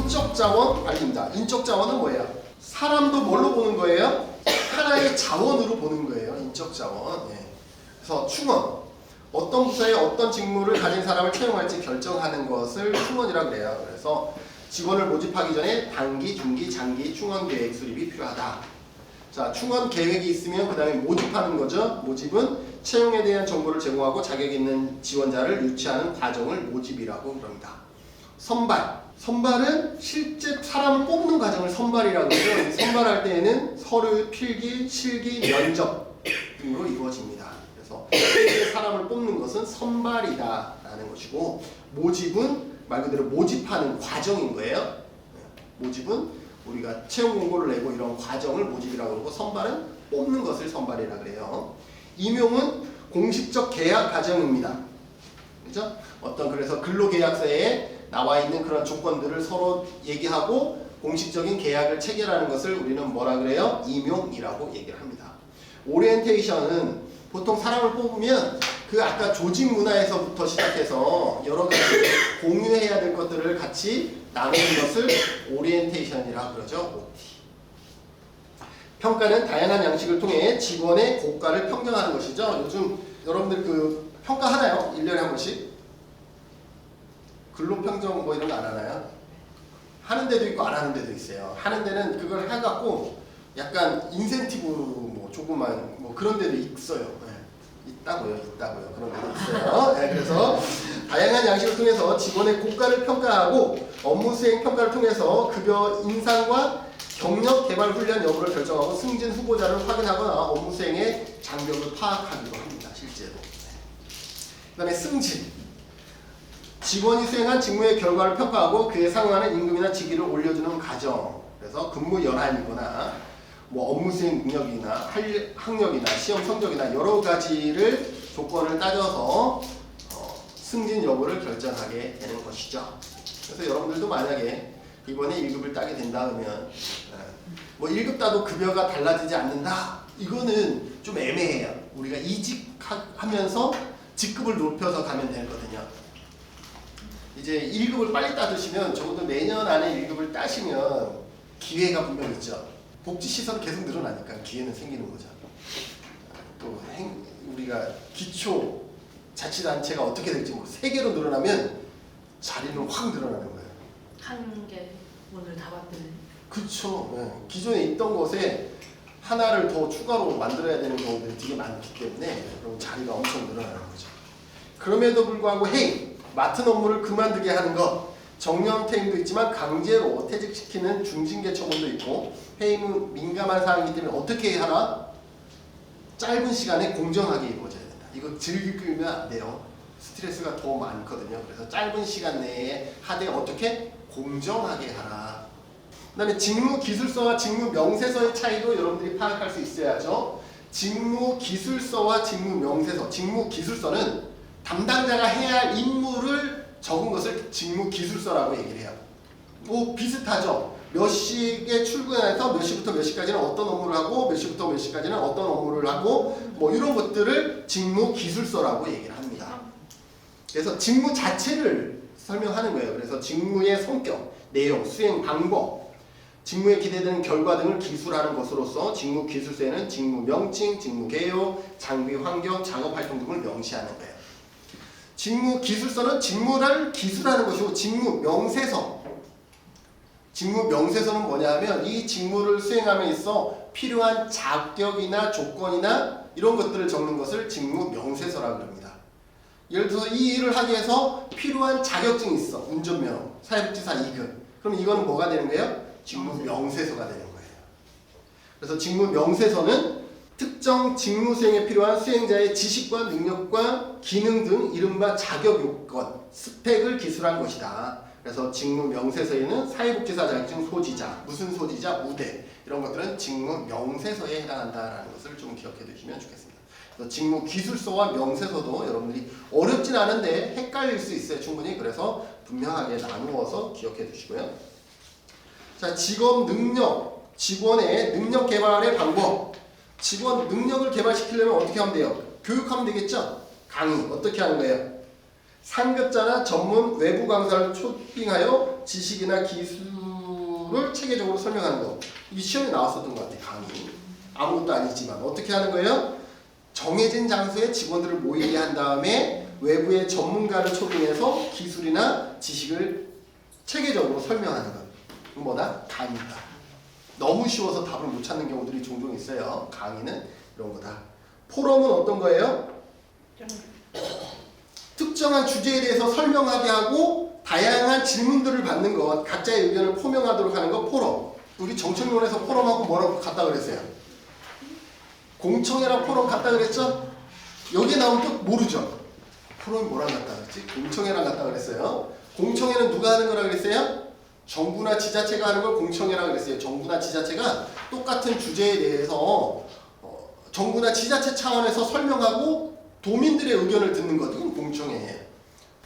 인적 자원 알립니다. 인적 자원은 뭐예요? 사람도 뭘로 보는 거예요? 하나의 자원으로 보는 거예요. 인적 자원. 예. 그래서 충원. 어떤 부서에 어떤 직무를 가진 사람을 채용할지 결정하는 것을 충원이라고 그래요. 그래서 직원을 모집하기 전에 단기, 중기, 장기 충원 계획 수립이 필요하다. 자, 충원 계획이 있으면 그 다음에 모집하는 거죠. 모집은 채용에 대한 정보를 제공하고 자격 있는 지원자를 유치하는 과정을 모집이라고 그럽니다. 선발. 선발은 실제 사람을 뽑는 과정을 선발이라고 해요. 선발할 때에는 서류, 필기, 실기, 면접 등으로 이루어집니다. 그래서 실제 사람을 뽑는 것은 선발이다라는 것이고, 모집은 말 그대로 모집하는 과정인 거예요. 모집은 우리가 채용 공고를 내고 이런 과정을 모집이라고 그러고, 선발은 뽑는 것을 선발이라고 그래요. 임용은 공식적 계약 과정입니다. 그죠? 그래서 근로계약서에 나와 있는 그런 조건들을 서로 얘기하고 공식적인 계약을 체결하는 것을 우리는 뭐라 그래요? 임용이라고 얘기를 합니다. 오리엔테이션은 보통 사람을 뽑으면 그 아까 조직 문화에서부터 시작해서 여러 가지 공유해야 될 것들을 같이 나누는 것을 오리엔테이션이라고 그러죠. OT. 평가는 다양한 양식을 통해 직원의 고가를 평정하는 것이죠. 요즘 여러분들 그 평가하나요? 1년에 한 번씩? 근로평정 뭐 이런 거 안 하나요? 하는 데도 있고 안 하는 데도 있어요. 하는 데는 그걸 해갖고 약간 인센티브로 뭐 조그만 뭐 그런 데도 있어요. 네. 있다고요. 그런 데도 있어요. 네, 그래서 다양한 양식을 통해서 직원의 고가를 평가하고 업무 수행 평가를 통해서 급여 인상과 경력 개발 훈련 여부를 결정하고 승진 후보자를 확인하거나 업무 수행의 장벽을 파악하기도 합니다. 실제로. 그 다음에 승진. 직원이 수행한 직무의 결과를 평가하고 그에 상응하는 임금이나 직위를 올려주는 과정. 그래서 근무 연한이거나 뭐 업무 수행 능력이나 학력이나 시험 성적이나 여러 가지를 조건을 따져서 승진 여부를 결정하게 되는 것이죠. 그래서 여러분들도 만약에 이번에 1급을 따게 된다 그러면 뭐 1급 따도 급여가 달라지지 않는다. 이거는 좀 애매해요. 우리가 이직하면서 직급을 높여서 가면 되거든요. 이제 1급을 빨리 따주시면 적어도 내년 안에 1급을 따시면 기회가 분명 있죠. 복지시설은 계속 늘어나니까 기회는 생기는 거죠. 또 우리가 기초 자치단체가 어떻게 될지 모르고 3개로 늘어나면 자리는 확 늘어나는 거예요. 한 개 오늘 다 봤더니. 그렇죠. 네. 기존에 있던 곳에 하나를 더 추가로 만들어야 되는 경우들이 되게 많기 때문에 그럼 자리가 엄청 늘어나는 거죠. 그럼에도 불구하고 해임, 맡은 업무를 그만두게 하는 것, 정년 퇴임도 있지만 강제로 퇴직시키는 중징계 처분도 있고, 해임은 민감한 사항이기 때문에 어떻게 하나? 짧은 시간에 공정하게 이루어져야 된다. 이거 즐기면 안 돼요. 스트레스가 더 많거든요. 그래서 짧은 시간 내에 하되 어떻게? 공정하게 하라. 그 다음에 직무기술서와 직무명세서의 차이도 여러분들이 파악할 수 있어야죠. 직무기술서와 직무명세서. 직무기술서는 담당자가 해야 할 임무를 적은 것을 직무기술서라고 얘기를 해요. 뭐 비슷하죠. 몇 시에 출근해서 몇 시부터 몇 시까지는 어떤 업무를 하고 몇 시부터 몇 시까지는 어떤 업무를 하고 뭐 이런 것들을 직무기술서라고 얘기를 합니다. 그래서 직무 자체를 설명하는 거예요. 그래서 직무의 성격, 내용, 수행 방법, 직무에 기대되는 결과 등을 기술하는 것으로서 직무기술서에는 직무 명칭, 직무 개요, 장비 환경, 작업 활동 등을 명시하는 거예요. 직무기술서는 직무를 기술하는 것이고, 직무명세서. 직무명세서는 뭐냐 하면 이 직무를 수행함에 있어 필요한 자격이나 조건이나 이런 것들을 적는 것을 직무명세서라고 합니다. 예를 들어서 이 일을 하기 위해서 필요한 자격증이 있어. 운전면허, 사회복지사 2급. 그럼 이거는 뭐가 되는 거예요? 직무명세서가 되는 거예요. 그래서 직무명세서는 특정 직무 수행에 필요한 수행자의 지식과 능력과 기능 등 이른바 자격 요건, 스펙을 기술한 것이다. 그래서 직무 명세서에는 사회복지사 자격증 소지자, 무슨 소지자, 우대 이런 것들은 직무 명세서에 해당한다라는 것을 좀 기억해 두시면 좋겠습니다. 그래서 직무 기술서와 명세서도 여러분들이 어렵진 않은데 헷갈릴 수 있어요, 충분히. 그래서 분명하게 나누어서 기억해 두시고요. 자, 직업 능력, 직원의 능력 개발의 방법. 직원 능력을 개발시키려면 어떻게 하면 돼요? 교육하면 되겠죠? 강의 어떻게 하는 거예요? 상급자나 전문 외부 강사를 초빙하여 지식이나 기술을 체계적으로 설명하는 거. 이게 시험에 나왔었던 것 같아요. 강의. 아무것도 아니지만 어떻게 하는 거예요? 정해진 장소에 직원들을 모이게 한 다음에 외부의 전문가를 초빙해서 기술이나 지식을 체계적으로 설명하는 것. 이건 뭐다? 강의다. 너무 쉬워서 답을 못 찾는 경우들이 종종 있어요. 강의는 이런 거다. 포럼은 어떤 거예요? 특정한 주제에 대해서 설명하게 하고 다양한 질문들을 받는 것, 각자의 의견을 포명하도록 하는 것 포럼. 우리 정책론에서 포럼하고 뭐라고 같다 그랬어요? 공청회랑 포럼 같다 그랬죠? 여기에 나온 뜻 모르죠? 포럼이 뭐랑 같다 그랬지? 공청회랑 같다 그랬어요. 공청회는 누가 하는 거라 그랬어요? 정부나 지자체가 하는 걸 공청회라 그랬어요. 정부나 지자체가 똑같은 주제에 대해서 정부나 지자체 차원에서 설명하고 도민들의 의견을 듣는 것. 이건 공청회예요.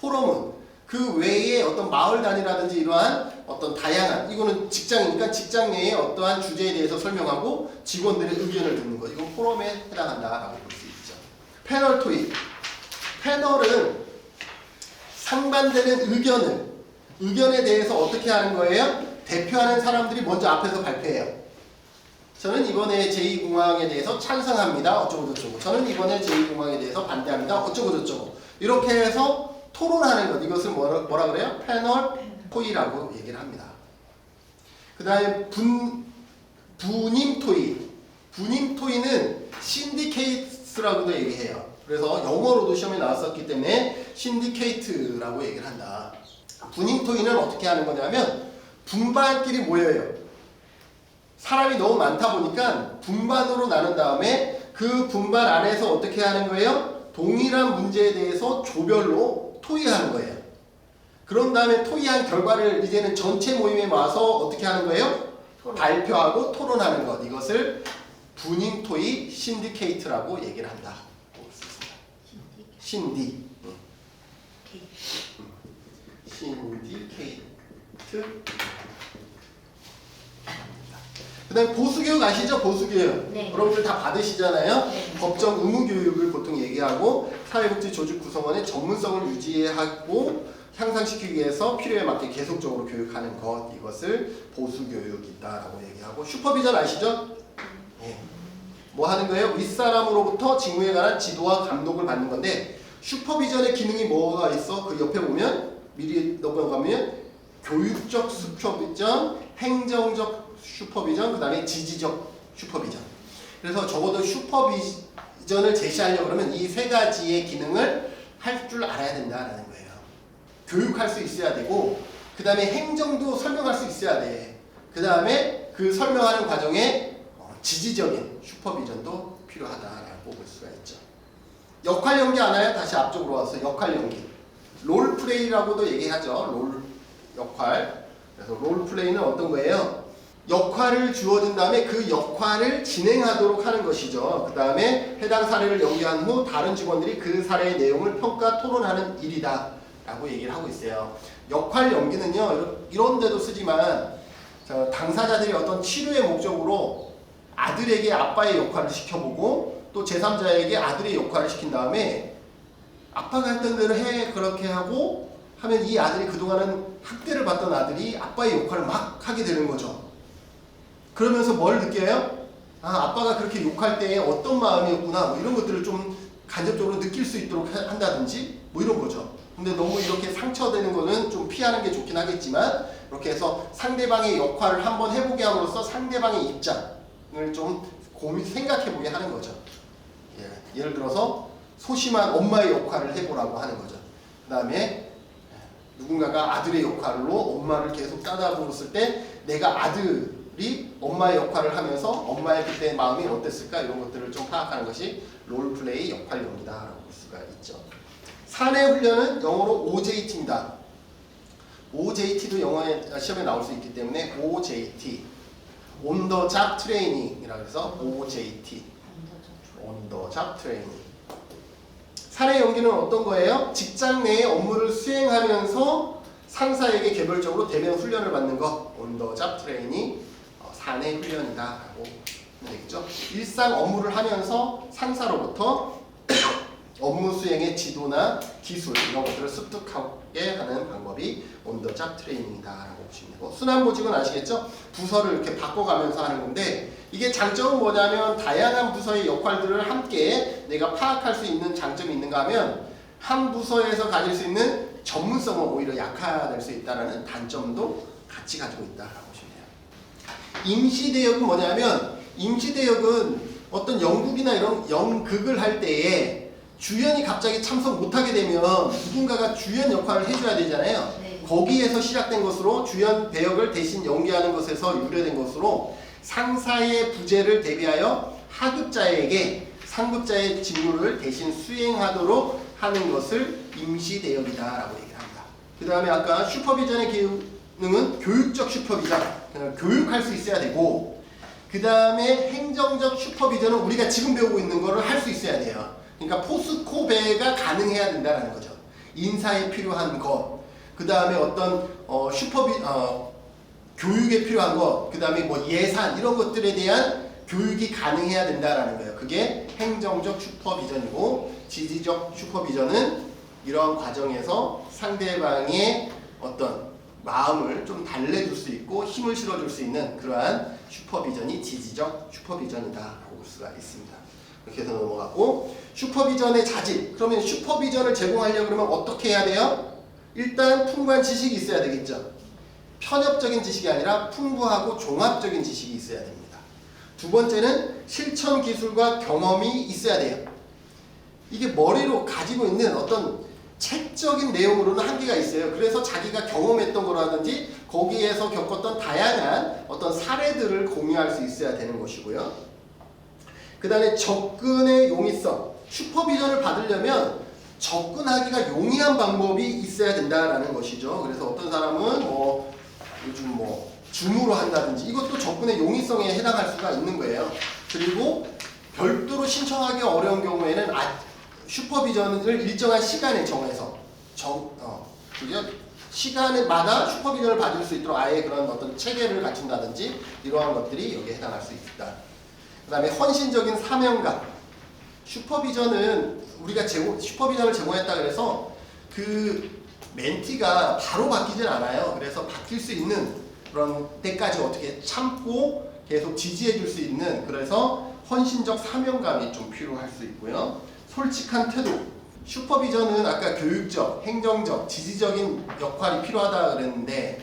포럼은 그 외에 어떤 마을 단위라든지 이러한 어떤 다양한, 이거는 직장이니까 직장 내에 어떠한 주제에 대해서 설명하고 직원들의 의견을 듣는 것. 이건 포럼에 해당한다라고 볼 수 있죠. 패널 토익. 패널은 상반되는 의견에 대해서 어떻게 하는 거예요? 대표하는 사람들이 먼저 앞에서 발표해요. 저는 이번에 제2공항에 대해서 찬성합니다. 어쩌고저쩌고. 저는 이번에 제2공항에 대해서 반대합니다. 어쩌고저쩌고. 이렇게 해서 토론하는 것. 이것을 뭐라 그래요? 패널 토의라고 얘기를 합니다. 그 다음에 분임 토의. 분임 토의는 신디케이트라고도 얘기해요. 그래서 영어로도 시험에 나왔었기 때문에 신디케이트라고 얘기를 한다. 분임 토의는 어떻게 하는 거냐면 분반끼리 모여요. 사람이 너무 많다 보니까 분반으로 나눈 다음에 그 분반 안에서 어떻게 하는 거예요? 동일한 문제에 대해서 조별로 토의하는 거예요. 그런 다음에 토의한 결과를 이제는 전체 모임에 와서 어떻게 하는 거예요? 발표하고 토론하는 것. 이것을 분임 토의 신디케이트라고 얘기를 한다. 신디. 신디케이트. 그 다음에 보수교육 아시죠? 보수교육. 네. 여러분들 다 받으시잖아요. 네. 법정 의무교육을 보통 얘기하고 사회복지 조직 구성원의 전문성을 유지하고 향상시키기 위해서 필요에 맞게 계속적으로 교육하는 것. 이것을 보수교육이다라고 얘기하고 슈퍼비전 아시죠? 네. 뭐 하는 거예요? 윗사람으로부터 직무에 관한 지도와 감독을 받는 건데 슈퍼비전의 기능이 뭐가 있어? 그 옆에 보면 미리 넘어가면 교육적 슈퍼비전, 행정적 슈퍼비전, 그 다음에 지지적 슈퍼비전. 그래서 적어도 슈퍼비전을 제시하려고 그러면 이 세 가지의 기능을 할 줄 알아야 된다라는 거예요. 교육할 수 있어야 되고 그 다음에 행정도 설명할 수 있어야 돼. 그 다음에 그 설명하는 과정에 지지적인 슈퍼비전도 필요하다라고 볼 수가 있죠. 역할 연기 아나요? 다시 앞쪽으로 와서 역할 연기. 롤플레이라고도 얘기하죠. 롤 역할. 그래서 롤플레이는 어떤 거예요? 역할을 주어진 다음에 그 역할을 진행하도록 하는 것이죠. 그 다음에 해당 사례를 연기한 후 다른 직원들이 그 사례의 내용을 평가 토론하는 일이다 라고 얘기를 하고 있어요. 역할 연기는요 이런 데도 쓰지만 당사자들이 어떤 치료의 목적으로 아들에게 아빠의 역할을 시켜보고 또 제3자에게 아들의 역할을 시킨 다음에 아빠가 했던 대로 해 그렇게 하고 하면 이 아들이 그동안은 학대를 받던 아들이 아빠의 역할을 막 하게 되는 거죠. 그러면서 뭘 느껴요? 아, 아빠가 그렇게 욕할 때 어떤 마음이었구나 뭐 이런 것들을 좀 간접적으로 느낄 수 있도록 한다든지 뭐 이런 거죠. 근데 너무 이렇게 상처되는 거는 좀 피하는 게 좋긴 하겠지만 이렇게 해서 상대방의 역할을 한번 해보게 함으로써 상대방의 입장을 좀 생각해보게 하는 거죠. 예를 들어서 소심한 엄마의 역할을 해보라고 하는 거죠. 그 다음에 누군가가 아들의 역할로 엄마를 계속 따다불었을 때 내가 아들이 엄마의 역할을 하면서 엄마의 그때의 마음이 어땠을까 이런 것들을 좀 파악하는 것이 롤플레이 역할 연기다라고 볼 수가 있죠. 사내 훈련은 영어로 OJT입니다. OJT도 영어에 시험에 나올 수 있기 때문에 OJT On the Job Training이라고 해서 OJT On the Job Training. 사내 연기는 어떤 거예요? 직장 내에 업무를 수행하면서 상사에게 개별적으로 대면 훈련을 받는 것. On the Job Training 사내 훈련이다라고 하면 되겠죠. 일상 업무를 하면서 상사로부터 업무 수행의 지도나 기술 이런 것들을 습득하게 하는 방법이 온더잡 트레이닝이다라고 보시면 되고, 순환보직은 아시겠죠? 부서를 이렇게 바꿔가면서 하는 건데, 이게 장점은 뭐냐면 다양한 부서의 역할들을 함께 내가 파악할 수 있는 장점이 있는가 하면 한 부서에서 가질 수 있는 전문성은 오히려 약화될 수 있다는 단점도 같이 가지고 있다라고 보시면 돼요. 임시대역은 뭐냐면, 임시대역은 어떤 연극이나 이런 연극을 할 때에 주연이 갑자기 참석 못하게 되면 누군가가 주연 역할을 해줘야 되잖아요. 네. 거기에서 시작된 것으로, 주연 배역을 대신 연기하는 것에서 유래된 것으로 상사의 부재를 대비하여 하급자에게 상급자의 직무를 대신 수행하도록 하는 것을 임시대역이다라고 얘기를 합니다. 그 다음에 아까 슈퍼비전의 기능은 교육적 슈퍼비전, 그냥 교육할 수 있어야 되고, 그 다음에 행정적 슈퍼비전은 우리가 지금 배우고 있는 거를 할 수 있어야 돼요. 그러니까 포스코베가 가능해야 된다는 거죠. 인사에 필요한 것, 그 다음에 어떤 교육에 필요한 것, 그 다음에 뭐 예산 이런 것들에 대한 교육이 가능해야 된다라는 거예요. 그게 행정적 슈퍼비전이고, 지지적 슈퍼비전은 이러한 과정에서 상대방의 어떤 마음을 좀 달래줄 수 있고 힘을 실어줄 수 있는 그러한 슈퍼비전이 지지적 슈퍼비전이다라고 볼 수가 있습니다. 이렇게 해서 넘어가고, 슈퍼비전의 자질. 그러면 슈퍼비전을 제공하려고 그러면 어떻게 해야 돼요? 일단 풍부한 지식이 있어야 되겠죠. 편협적인 지식이 아니라 풍부하고 종합적인 지식이 있어야 됩니다. 두 번째는 실천 기술과 경험이 있어야 돼요. 이게 머리로 가지고 있는 어떤 책적인 내용으로는 한계가 있어요. 그래서 자기가 경험했던 거라든지 거기에서 겪었던 다양한 어떤 사례들을 공유할 수 있어야 되는 것이고요. 그 다음에 접근의 용이성. 슈퍼비전을 받으려면 접근하기가 용이한 방법이 있어야 된다라는 것이죠. 그래서 어떤 사람은 요즘 줌으로 한다든지 이것도 접근의 용이성에 해당할 수가 있는 거예요. 그리고 별도로 신청하기 어려운 경우에는 슈퍼비전을 일정한 시간에 정해서 시간마다 슈퍼비전을 받을 수 있도록 아예 그런 어떤 체계를 갖춘다든지 이러한 것들이 여기에 해당할 수 있다. 그 다음에 헌신적인 사명감. 슈퍼비전은 우리가 슈퍼비전을 제공했다 그래서 그 멘티가 바로 바뀌진 않아요. 그래서 바뀔 수 있는 그런 때까지 어떻게 참고 계속 지지해 줄 수 있는, 그래서 헌신적 사명감이 좀 필요할 수 있고요. 솔직한 태도. 슈퍼비전은 아까 교육적, 행정적, 지지적인 역할이 필요하다 그랬는데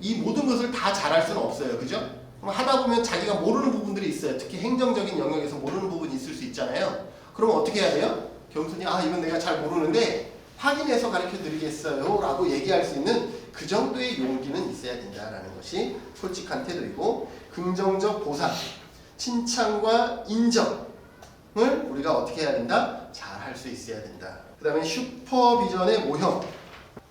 이 모든 것을 다 잘할 수는 없어요. 그죠? 하다 보면 자기가 모르는 부분들이 있어요. 특히 행정적인 영역에서 모르는 부분이 있을 수 있잖아요. 그러면 어떻게 해야 돼요? 겸손히 이건 내가 잘 모르는데 확인해서 가르쳐 드리겠어요 라고 얘기할 수 있는 그 정도의 용기는 있어야 된다라는 것이 솔직한 태도이고, 긍정적 보상, 칭찬과 인정을 우리가 어떻게 해야 된다? 잘 할 수 있어야 된다. 그 다음에 슈퍼비전의 모형.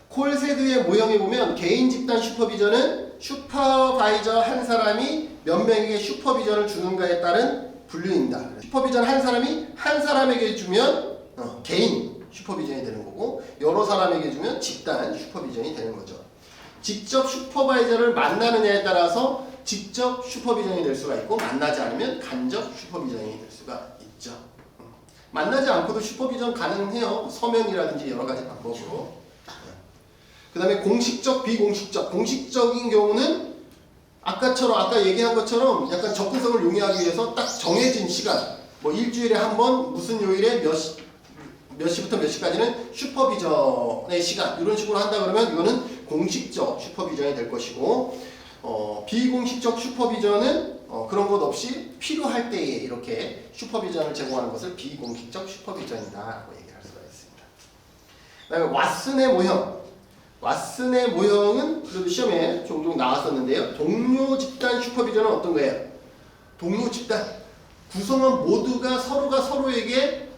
콜세드의 모형에 보면 개인 집단 슈퍼비전은 슈퍼바이저 한 사람이 몇 명에게 슈퍼비전을 주는가에 따른 분류입니다. 슈퍼비전 한 사람이 한 사람에게 주면 개인 슈퍼비전이 되는 거고, 여러 사람에게 주면 집단 슈퍼비전이 되는 거죠. 직접 슈퍼바이저를 만나느냐에 따라서 직접 슈퍼비전이 될 수가 있고, 만나지 않으면 간접 슈퍼비전이 될 수가 있죠. 만나지 않고도 슈퍼비전 가능해요. 서면이라든지 여러 가지 방법으로. 그 다음에 공식적, 비공식적. 공식적인 경우는 아까 얘기한 것처럼 약간 접근성을 용이하기 위해서 딱 정해진 시간, 일주일에 한 번 무슨 요일에 몇 시부터 몇 시까지는 슈퍼비전의 시간, 이런 식으로 한다 그러면 이거는 공식적 슈퍼비전이 될 것이고, 비공식적 슈퍼비전은 그런 것 없이 필요할 때에 이렇게 슈퍼비전을 제공하는 것을 비공식적 슈퍼비전이다라고 얘기할 수가 있습니다. 그다음에 왓슨의 모형. 왓슨의 모형은 그래도 시험에 종종 나왔었는데요. 동료 집단 슈퍼비전은 어떤 거예요? 동료 집단. 구성원 모두가 서로가 서로에게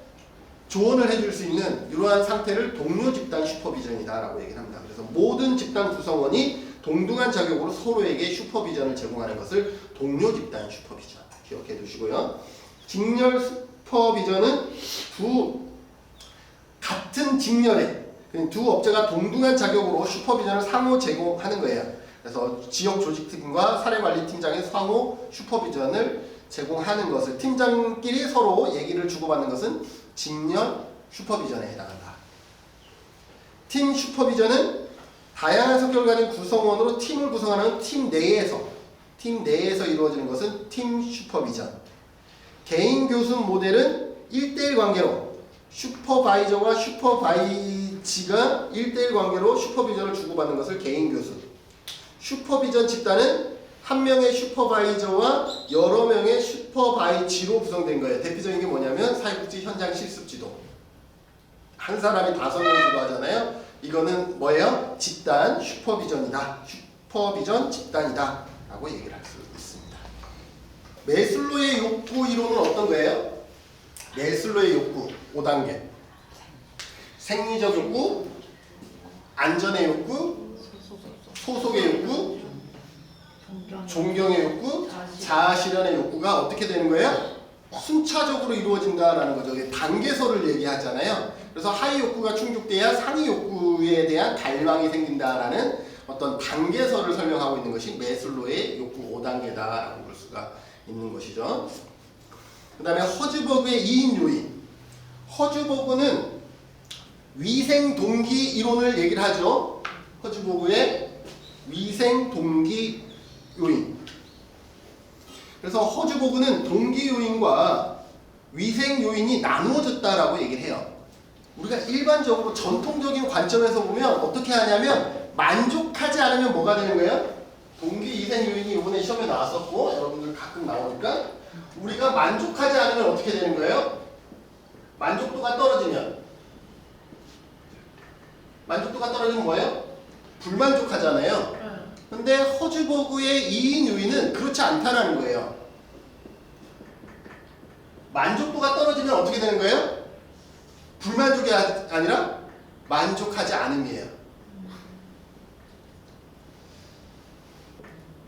조언을 해줄 수 있는 이러한 상태를 동료 집단 슈퍼비전이다라고 얘기를 합니다. 그래서 모든 집단 구성원이 동등한 자격으로 서로에게 슈퍼비전을 제공하는 것을 동료 집단 슈퍼비전 기억해 두시고요. 직렬 슈퍼비전은 같은 직렬에 두 업체가 동등한 자격으로 슈퍼비전을 상호 제공하는 거예요. 그래서 지역 조직팀과 사례관리팀장의 상호 슈퍼비전을 제공하는 것을, 팀장끼리 서로 얘기를 주고받는 것은 직렬 슈퍼비전에 해당한다. 팀 슈퍼비전은 다양한 성격을 가진 구성원으로 팀을 구성하는 팀 내에서 이루어지는 것은 팀 슈퍼비전. 개인 교수 모델은 1대1 관계로 슈퍼바이저와 슈퍼바이지가 1대1 관계로 슈퍼비전을 주고받는 것을 개인 교수. 슈퍼비전 집단은 한 명의 슈퍼바이저와 여러 명의 슈퍼바이지로 구성된 거예요. 대표적인 게 뭐냐면 사회복지 현장 실습지도. 한 사람이 5명 주도하잖아요. 이거는 뭐예요? 집단 슈퍼비전이다. 슈퍼비전 집단이다. 라고 얘기를 할 수 있습니다. 매슬로의 욕구 이론은 어떤 거예요? 매슬로의 욕구 5단계. 생리적 욕구, 안전의 욕구, 소속의 욕구, 존경의 욕구, 자아실현의 욕구가 어떻게 되는 거예요? 순차적으로 이루어진다라는 거죠. 단계서를 얘기하잖아요. 그래서 하위 욕구가 충족돼야 상위 욕구에 대한 갈망이 생긴다라는 어떤 단계서를 설명하고 있는 것이 매슬로의 욕구 5단계다라고 볼 수가 있는 것이죠. 그 다음에 허즈버그의 2인 요인. 허즈버그는 위생 동기 이론을 얘기를 하죠. 허즈버그의 위생 동기 요인. 그래서 허즈버그는 동기 요인과 위생 요인이 나누어졌다라고 얘기를 해요. 우리가 일반적으로 전통적인 관점에서 보면 어떻게 하냐면 만족하지 않으면 뭐가 되는 거예요? 동기 위생 요인이 이번에 시험에 나왔었고 여러분들 가끔 나오니까 우리가 만족하지 않으면 어떻게 되는 거예요? 만족도가 떨어지면 뭐예요? 불만족하잖아요. 근데 허즈버그의 2인 요인은 그렇지 않다는 거예요. 만족도가 떨어지면 어떻게 되는 거예요? 불만족이 아니라 만족하지 않음이에요.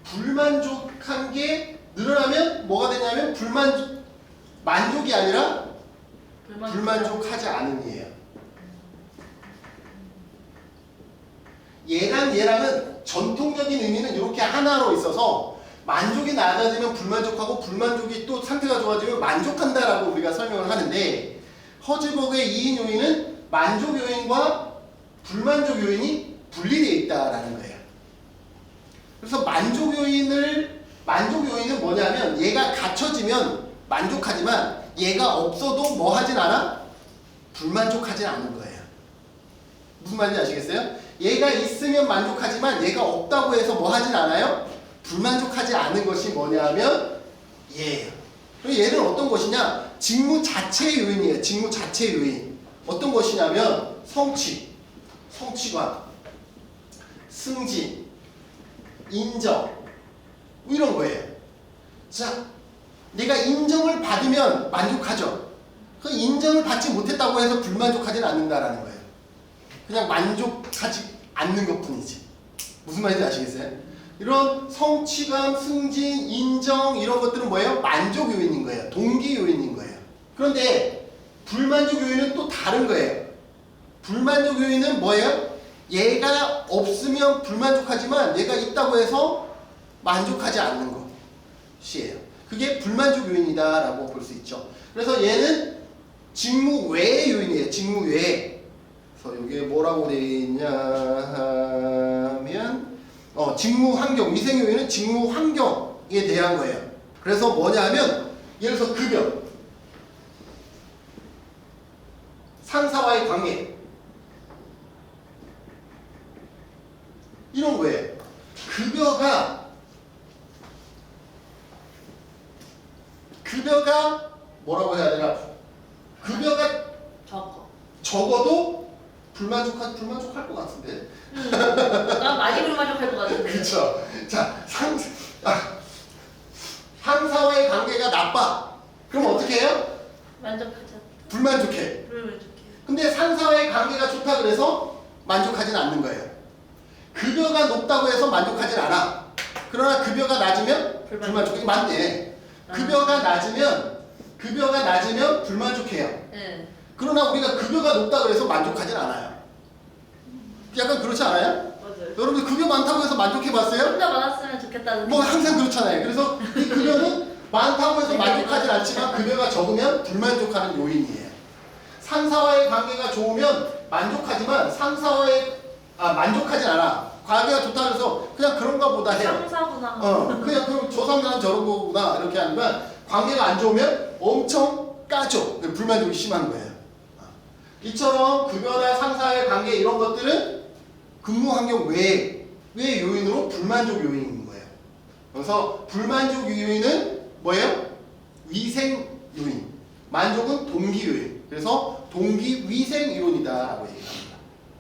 불만족한 게 늘어나면 뭐가 되냐면 만족이 아니라 불만족하지 않음이에요. 얘랑은 전통적인 의미는 이렇게 하나로 있어서 만족이 낮아지면 불만족하고 불만족이 또 상태가 좋아지면 만족한다라고 우리가 설명을 하는데 허즈버그의 2인 요인은 만족 요인과 불만족 요인이 분리되어 있다라는 거예요. 그래서 만족 요인은 뭐냐면 얘가 갖춰지면 만족하지만 얘가 없어도 뭐 하진 않아? 불만족하진 않은 거예요. 무슨 말인지 아시겠어요? 얘가 있으면 만족하지만 얘가 없다고 해서 뭐 하진 않아요? 불만족하지 않은 것이 뭐냐면 얘예요. 그리고 얘는 어떤 것이냐? 직무 자체의 요인이에요. 직무 자체의 요인. 어떤 것이냐면 성취감, 승진, 인정 이런 거예요. 자, 내가 인정을 받으면 만족하죠. 그 인정을 받지 못했다고 해서 불만족하지는 않는다라는 거예요. 그냥 만족하지 않는 것뿐이지. 무슨 말인지 아시겠어요? 이런 성취감, 승진, 인정 이런 것들은 뭐예요? 만족 요인인 거예요. 동기 요인인 거예요. 그런데 불만족 요인은 또 다른 거예요. 불만족 요인은 뭐예요? 얘가 없으면 불만족하지만 얘가 있다고 해서 만족하지 않는 것이에요. 그게 불만족 요인이다라고 볼 수 있죠. 그래서 얘는 직무 외의 요인이에요. 직무 외에. 그래서 이게 뭐라고 되어 있냐 하면 직무 환경, 위생 요인은 직무 환경에 대한 거예요. 그래서 뭐냐면 예를 들어서 급여, 상사와의 관계 이런 거예요. 급여가 뭐라고 해야 되나? 급여가 적어도 불만족할 것 같은데. 난 많이 불만족할 것 같은데. 그렇죠. 자, 상사와의 관계가 나빠. 그럼 어떻게 해요? 만족하자. 불만족해. 근데 상사와의 관계가 좋다 그래서 만족하진 않는 거예요. 급여가 높다고 해서 만족하진 않아. 그러나 급여가 낮으면 불만족해. 맞네. 급여가 낮으면 불만족해요. 네. 그러나 우리가 급여가 높다 그래서 만족하진 않아요. 약간 그렇지 않아요? 맞아요. 여러분 급여 많다고 해서 만족해 봤어요? 좀 더 많았으면 좋겠다는. 뭐 항상 그렇잖아요. 그래서 이 급여는 많다고 해서 만족하진 않지만 급여가 적으면 불만족하는 요인이에요. 상사와의 관계가 좋으면 만족하지만 만족하진 않아. 관계가 좋다 그래서 그냥 그런가 보다 해요. 상사구나. 그냥 그럼 저 사람들은 저런 거구나 이렇게 하지만 관계가 안 좋으면 엄청 까죠. 불만족이 심한 거예요. 이처럼 급여나 상사의 관계 이런 것들은 근무 환경 외의 요인으로 불만족 요인인 거예요. 그래서 불만족 요인은 뭐예요? 위생 요인. 만족은 동기 요인. 그래서 동기 위생 이론이다라고 얘기합니다.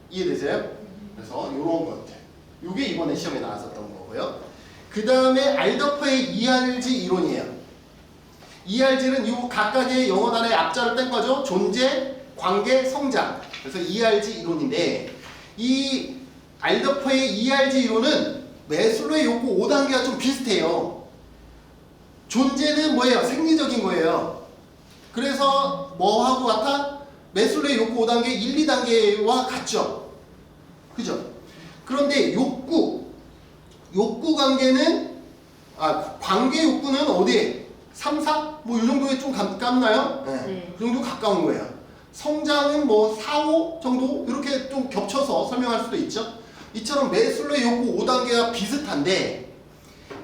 이해되세요? 그래서 이런 것들. 이게 이번에 시험에 나왔었던 거고요. 그 다음에 알더퍼의 ERG 이론이에요. ERG는 이 각각의 영어 단어의 앞자를 뺀 거죠. 존재, 관계, 성장. 그래서 ERG 이론인데 이 알더퍼의 ERG 이론은 매슬로의 욕구 5단계가 좀 비슷해요. 존재는 뭐예요? 생리적인 거예요. 그래서 뭐하고 같아? 매슬로의 욕구 5단계 1, 2단계와 같죠. 그죠? 그런데 욕구 관계는 관계 욕구는 어디에? 3, 4? 뭐 이 정도에 좀 가깝나요? 네. 그 정도 가까운 거예요. 성장은 뭐 4, 5 정도 이렇게 좀 겹쳐서 설명할 수도 있죠. 이처럼 매슬로의 욕구 5단계가 비슷한데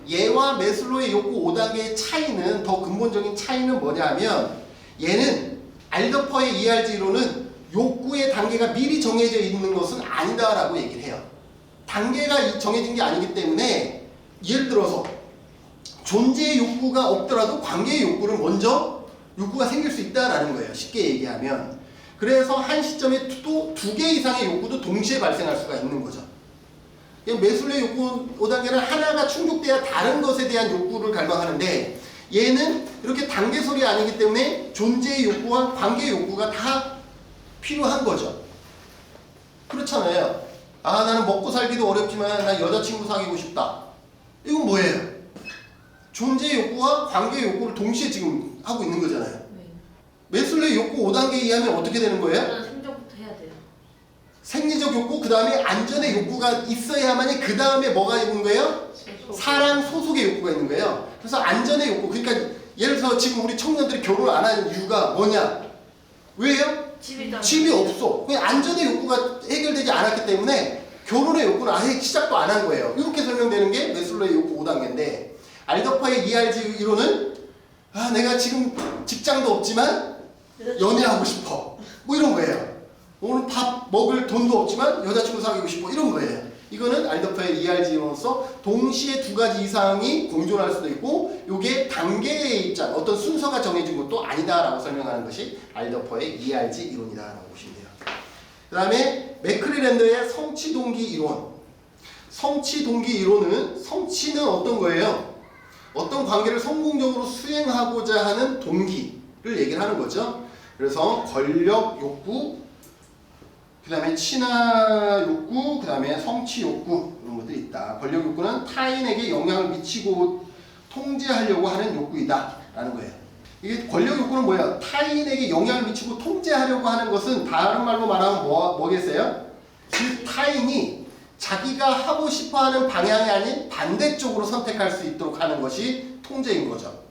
얘와 매슬로의 욕구 5단계의 차이는 더 근본적인 차이는 뭐냐면 얘는 알더퍼의 ERG로는 욕구의 단계가 미리 정해져 있는 것은 아니다라고 얘기를 해요. 단계가 정해진 게 아니기 때문에 예를 들어서 존재의 욕구가 없더라도 관계의 욕구를 먼저 욕구가 생길 수 있다라는 거예요. 쉽게 얘기하면. 그래서 한 시점에 또 2개 이상의 욕구도 동시에 발생할 수가 있는 거죠. 매슬로의 욕구 5단계는 하나가 충족돼야 다른 것에 대한 욕구를 갈망하는데 얘는 이렇게 단계설이 아니기 때문에 존재의 욕구와 관계의 욕구가 다 필요한 거죠. 그렇잖아요. 나는 먹고 살기도 어렵지만 난 여자친구 사귀고 싶다. 이건 뭐예요? 존재의 욕구와 관계의 욕구를 동시에 지금 하고 있는 거잖아요. 네. 매슬로의 욕구 5단계에 의하면 어떻게 되는 거예요? 일단 생존부터 해야 돼요. 생리적 욕구, 그 다음에 안전의 욕구가 있어야만이 그 다음에 뭐가 있는 거예요? 사랑, 소속의 욕구가 있는 거예요. 그래서 안전의 욕구, 그러니까 예를 들어서 지금 우리 청년들이 결혼을 안 하는 이유가 뭐냐? 왜요? 집이 없어. 그냥 안전의 욕구가 해결되지 않았기 때문에 결혼의 욕구는 아예 시작도 안 한 거예요. 이렇게 설명되는 게 매슬로의 욕구 5단계인데 알더퍼의 ERG 이론은 내가 지금 직장도 없지만 연애하고 싶어. 뭐 이런 거예요. 오늘 밥 먹을 돈도 없지만 여자친구 사귀고 싶어. 이런 거예요. 이거는 알더퍼의 ERG 이론으로서 동시에 2가지 이상이 공존할 수도 있고 이게 단계의 입장, 어떤 순서가 정해진 것도 아니다라고 설명하는 것이 알더퍼의 ERG 이론이다라고 보시면 돼요. 그 다음에 맥클리랜드의 성취동기 이론. 성취동기 이론은 성취는 어떤 거예요? 어떤 관계를 성공적으로 수행하고자 하는 동기를 얘기를 하는 거죠. 그래서 권력 욕구, 그 다음에 친화 욕구, 그 다음에 성취 욕구 이런 것들이 있다. 권력 욕구는 타인에게 영향을 미치고 통제하려고 하는 욕구이다 라는 거예요. 이게 권력 욕구는 뭐야? 타인에게 영향을 미치고 통제하려고 하는 것은 다른 말로 말하면 뭐겠어요? 그 타인이 자기가 하고 싶어하는 방향이 아닌 반대쪽으로 선택할 수 있도록 하는 것이 통제인 거죠.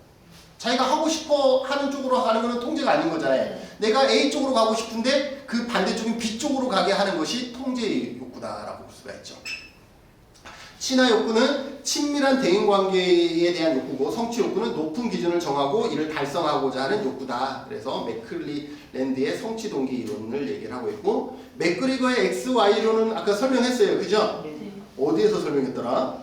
자기가 하고 싶어 하는 쪽으로 하는 것은 통제가 아닌 거잖아요. 내가 A 쪽으로 가고 싶은데 그 반대쪽인 B 쪽으로 가게 하는 것이 통제의 욕구다라고 볼 수가 있죠. 친화 욕구는 친밀한 대인관계에 대한 욕구고 성취 욕구는 높은 기준을 정하고 이를 달성하고자 하는 욕구다. 그래서 맥클리랜드의 성취 동기 이론을 얘기를 하고 있고 맥그리거의 XY 이론은 아까 설명했어요. 그죠? 네. 어디에서 설명했더라?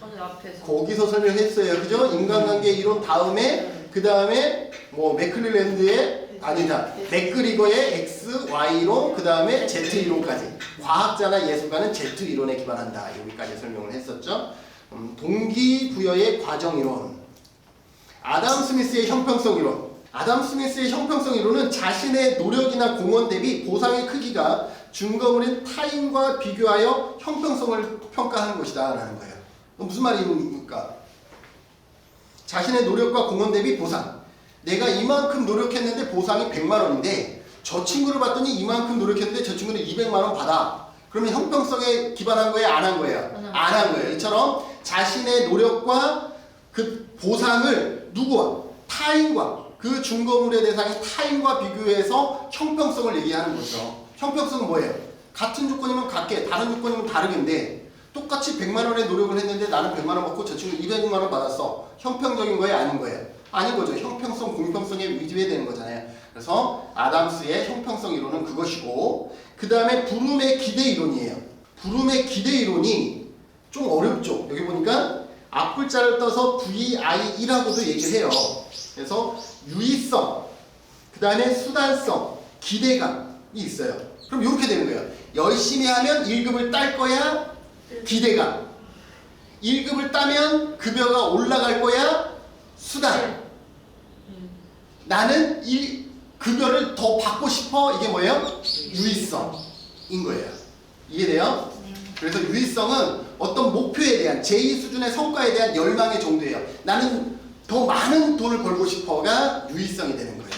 오늘 앞에서. 거기서 설명했어요. 그죠? 인간관계 이론 다음에 그 다음에 뭐 맥클리랜드의 아니다. 맥그리거의 XY 이론 그 다음에 Z 이론까지. 과학자나 예술가는 Z 이론에 기반한다. 여기까지 설명을 했었죠. 동기부여의 과정 이론. 아담 스미스의 형평성 이론. 아담 스미스의 형평성 이론은 자신의 노력이나 공헌 대비 보상의 크기가 준거물인 타인과 비교하여 형평성을 평가하는 것이다 라는 거예요. 무슨 말입니까? 자신의 노력과 공헌 대비 보상. 내가 이만큼 노력했는데 보상이 100만 원인데 저 친구를 봤더니 이만큼 노력했는데 저 친구는 200만 원 받아. 그러면 형평성에 기반한 거예요? 안 한 거예요? 안 한 거예요. 이처럼 자신의 노력과 그 보상을 누구와? 타인과 그 증거물의 대상이 타인과 비교해서 형평성을 얘기하는 거죠. 형평성은 뭐예요? 같은 조건이면 같게, 다른 조건이면 다르겠는데 똑같이 100만 원의 노력을 했는데 나는 100만 원 받고 저 친구 200만 원 받았어. 형평적인 거예요? 아닌 거예요? 아닌 거죠. 형평성, 공평성에 위배되는 되는 거잖아요. 그래서 아담스의 형평성 이론은 그것이고, 그 다음에 브룸의 기대 이론이에요. 브룸의 기대 이론이 좀 어렵죠. 여기 보니까 앞글자를 떠서 VI이라고도 얘기를 해요. 그래서 유의성, 그 다음에 수단성, 기대감이 있어요. 그럼 이렇게 되는 거예요. 열심히 하면 1급을 딸 거야, 기대감. 1급을 따면 급여가 올라갈 거야, 수단. 나는 이 급여를 더 받고 싶어, 이게 뭐예요? 유의성인 거예요. 이해돼요? 그래서 유의성은 어떤 목표에 대한 제2 수준의 성과에 대한 열망의 정도예요. 나는 더 많은 돈을 벌고 싶어가 유의성이 되는 거예요.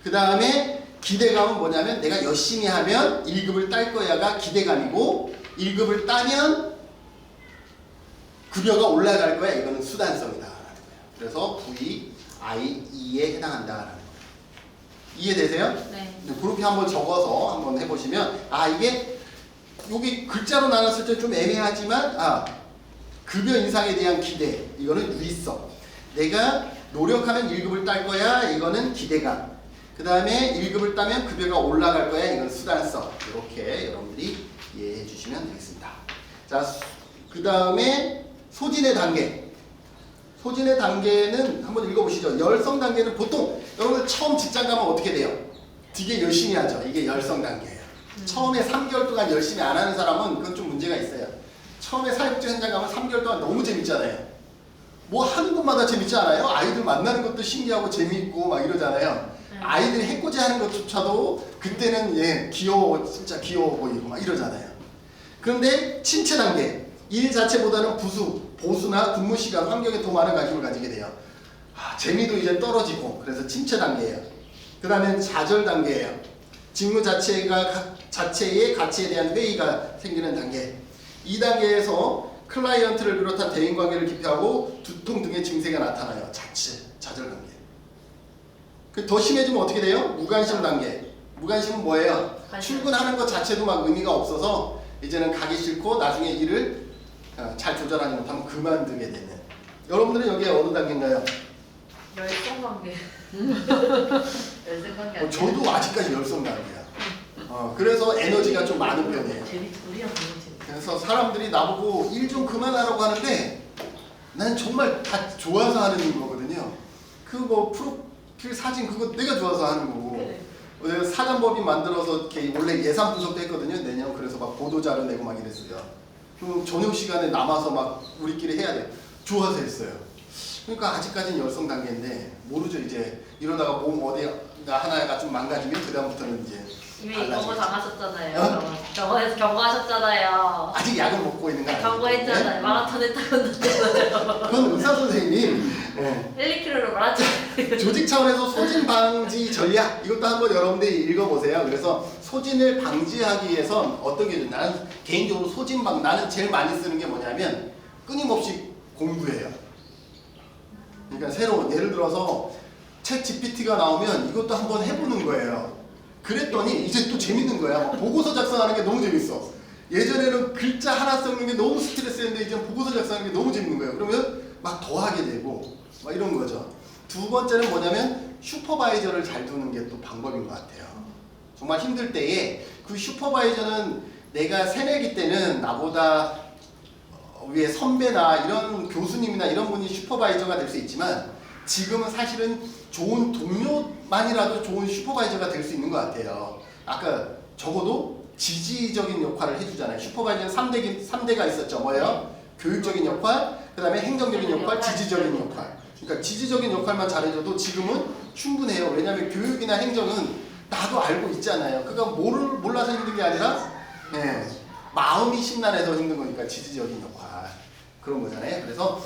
그 다음에 기대감은 뭐냐면 내가 열심히 하면 1급을 딸 거야가 기대감이고 1급을 따면 급여가 올라갈 거야, 이거는 수단성이다 라는 거예요. 그래서 VIE에 해당한다라는 거예요. 이해되세요? 네. 그렇게 한번 적어서 한번 해보시면 이게 여기 글자로 나눴을 때 좀 애매하지만 급여 인상에 대한 기대, 이거는 유의성. 내가 노력하면 1급을 딸 거야, 이거는 기대감. 그 다음에 1급을 따면 급여가 올라갈 거야, 이건 수단성. 이렇게 여러분들이 이해해 주시면 되겠습니다. 자, 그 다음에 소진의 단계. 소진의 단계는 한번 읽어보시죠. 열성 단계는 보통 여러분들 처음 직장 가면 어떻게 돼요? 되게 열심히 하죠. 이게 열성 단계예요. 처음에 3개월 동안 열심히 안 하는 사람은 그건 좀 문제가 있어요. 처음에 사육직 현장 가면 3개월 동안 너무 재밌잖아요. 뭐 하는 것마다 재밌지 않아요? 아이들 만나는 것도 신기하고 재밌고 막 이러잖아요. 아이들이 해코지 하는 것조차도 그때는 귀여워, 진짜 귀여워 보이고 막 이러잖아요. 그런데 침체 단계, 일 자체보다는 보수나 근무 시간, 환경에 더 많은 관심을 가지게 돼요. 재미도 이제 떨어지고, 그래서 침체 단계예요. 그 다음에 좌절 단계예요. 직무 자체의 가치에 대한 회의가 생기는 단계. 2단계에서 클라이언트를 비롯한 대인관계를 기피하고 두통 등의 증세가 나타나요. 좌절 단계. 더 심해지면 어떻게 돼요? 무관심 단계. 무관심은 뭐예요? 출근하는 것 자체도 막 의미가 없어서 이제는 가기 싫고 나중에 일을 잘 조절하지 못하면 그만두게 되는. 여러분들은 여기에 어느 단계인가요? 열성 관계. 열성 관계 아니에요? 저도 아직까지 열성 단계야. 그래서 에너지가 좀 많은 편이에요. 우리랑 너무 재밌어. 그래서 사람들이 나보고 일 좀 그만하라고 하는데 난 정말 다 좋아서 하는 거거든요. 그 뭐 프로필 사진 그거 내가 좋아서 하는 거고. 내가 사전법인 만들어서 이렇게 원래 예산 분석도 했거든요. 내년. 그래서 막 보도자료 내고 막 이랬어요. 그럼 저녁 시간에 남아서 막 우리끼리 해야 돼. 좋아서 했어요. 그러니까 아직까지는 열성 단계인데 모르죠. 이제 이러다가 몸 어디가 하나가 좀 망가지면 그 다음부터는 이제 이미 달라지겠죠. 경고 당하셨잖아요. 병원에서 경고하셨잖아요. 아직 약을 먹고 있는 거 아니에요? 경고했잖아요. 마라톤 했다고 했잖아요. 그건 의사 선생님 1~2km로 마라톤. 조직 차원에서 소진 방지 전략, 이것도 한번 여러분들이 읽어보세요. 그래서 소진을 방지하기 위해선 어떤 게 나는 개인적으로 나는 제일 많이 쓰는 게 뭐냐면 끊임없이 공부해요. 그러니까 새로운, 예를 들어서 챗 GPT가 나오면 이것도 한번 해보는 거예요. 그랬더니 이제 또 재밌는 거야. 막 보고서 작성하는 게 너무 재밌어. 예전에는 글자 하나 쓰는 게 너무 스트레스였는데 이제 보고서 작성하는 게 너무 재밌는 거예요. 그러면 막 더 하게 되고 막 이런 거죠. 두 번째는 뭐냐면 슈퍼바이저를 잘 두는 게 또 방법인 것 같아요. 정말 힘들 때에 그 슈퍼바이저는 내가 새내기 때는 나보다 위에 선배나 이런 교수님이나 이런 분이 슈퍼바이저가 될 수 있지만 지금은 사실은 좋은 동료만이라도 좋은 슈퍼바이저가 될 수 있는 것 같아요. 아까 적어도 지지적인 역할을 해주잖아요. 슈퍼바이저는 3대가 있었죠. 뭐예요? 교육적인 역할, 그 다음에 행정적인 역할, 지지적인 역할. 그러니까 지지적인 역할만 잘해줘도 지금은 충분해요. 왜냐하면 교육이나 행정은 나도 알고 있잖아요. 그러니까 몰라서 힘든 게 아니라 마음이 심란해서 힘든 거니까 지지적인 역할. 그런 거잖아요. 그래서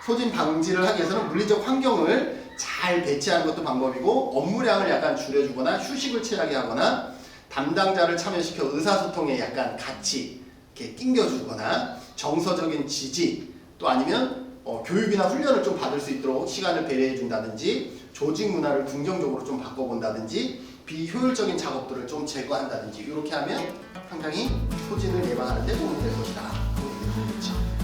소진 방지를 하기 위해서는 물리적 환경을 잘 배치하는 것도 방법이고 업무량을 약간 줄여주거나 휴식을 취하게 하거나 담당자를 참여시켜 의사소통에 약간 같이 이렇게 낑겨주거나 정서적인 지지 또 아니면 교육이나 훈련을 좀 받을 수 있도록 시간을 배려해 준다든지 조직 문화를 긍정적으로 좀 바꿔본다든지 비효율적인 작업들을 좀 제거한다든지 이렇게 하면 상당히 소진을 예방하는 데 도움이 될 것이다. 그렇죠.